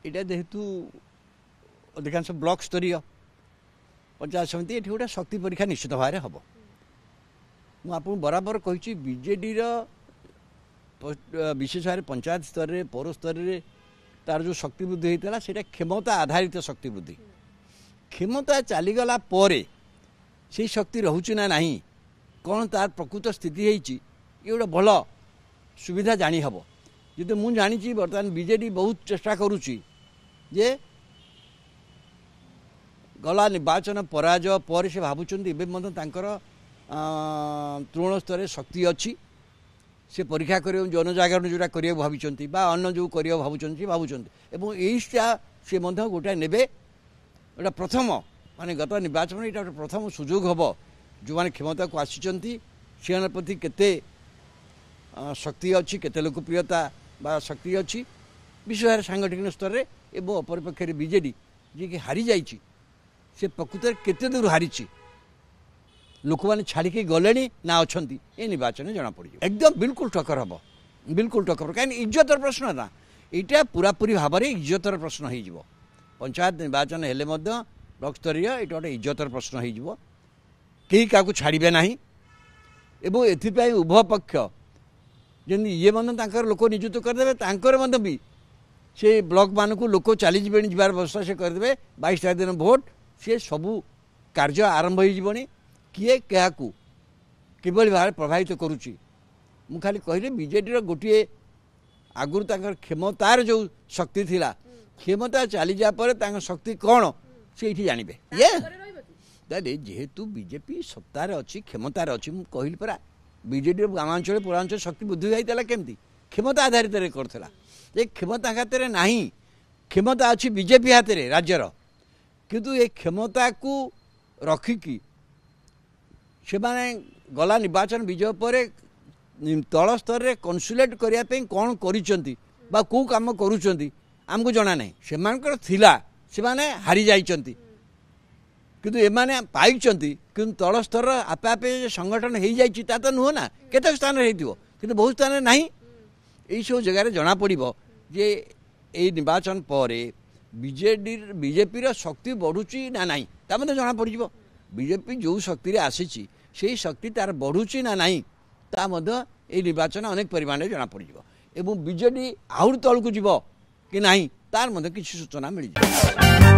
यहाँ जेहेतु अधिकांश ब्लॉक स्तरीय पंचायत समिति ये गोटे शक्ति परीक्षा निश्चित भाव में हम मुझे बराबर कही बीजेडी विशेष भाव पंचायत स्तर में पौर स्तर में तार जो शक्ति वृद्धि होता है क्षमता आधारित शक्ति वृद्धि क्षमता चलीगला से शक्ति रोचे ना नहीं कौन तार प्रकृत स्थिति होती ये गोटे भल सुविधा जानी हम जो मुझे जानी बर्तमान बीजेडी बहुत चेष्टा करुच्ची जे गला निर्वाचन पराजय पर से भावुंट तृण स्तर शक्ति अच्छी से परीक्षा कर जनजागरण जोटा करिया भावी अन्न जो करिया भावुंट यहीटा सी गोटे ने गोटा प्रथम माने गत निर्वाचन यहाँ गोटे प्रथम सुजोग हम जो मैंने क्षमता को आसी से प्रति केते शक्ति अच्छी केते लोकप्रियता बा शक्ति अच्छी विश्व सांगठनिक स्तर में एवं अपरपक्ष बीजेडी जी कि हारी जाइए से प्रकृत केते दूर हारी लोक मैंने छाड़िकी गले ना अच्छा ये निर्वाचन जना पड़ एकदम बिल्कुल टक्कर हम बिल्कुल टक्कर कहीं इज्जतर प्रश्न ना यहाँ पूरापूरी भाव में इज्जतर प्रश्न हो पंचायत निर्वाचन हेले ब्लॉक स्तरीय ये गोटे इज्जतर प्रश्न हो कहीं क्या छाड़े ना एवं एथपाई उभय पक्ष जमी ये लोक नियुक्त करदे भी से ब्लॉक मान को लोक चली जबार व्यवस्था से करदे 22 दिन भोट सी सबू कार्य आरंभ होनी किए क्या किभली भाव प्रभावित करुच्ची मु खाली कहले बीजेडी गोटे आगुरी क्षमतार जो शक्ति थिला क्षमता चली जा शक्ति कौन से जानवे ये जेहेतु बीजेपी सत्तार अच्छी क्षमतार अच्छी मुझे कहली परा बीजेडी ग्रामांचल पौरांचल शक्ति बुद्धि होता केमती क्षमता आधारित करथिला ये क्षमता हाथ में ना क्षमता अच्छी बीजेपी हाथ में राज्यर किंतु ये क्षमता को रखिकी से माने गला निर्वाचन विजय पर तल स्तर में कन्सुलेट करने कौन कर कौ कम करमको जना ना से हारी जाइंट किंतु एमाने पाई कि तल स्तर आपे आपे संगठन हो जाइए तो नुह ना केत स्थान कि बहुत स्थान ना यही सब जगार जना पड़ जे ये निर्वाचन पर बीजेपी शक्ति बढ़ुची ना ना जना पड़ बीजेपी जो शक्ति आसी से शक्ति तार बढ़ुची ना ना ये निर्वाचन अनेक परिमाण जना पड़ एवं बीजेडी आहरी तलू जीव कि ना तार किसी सूचना मिल जाए।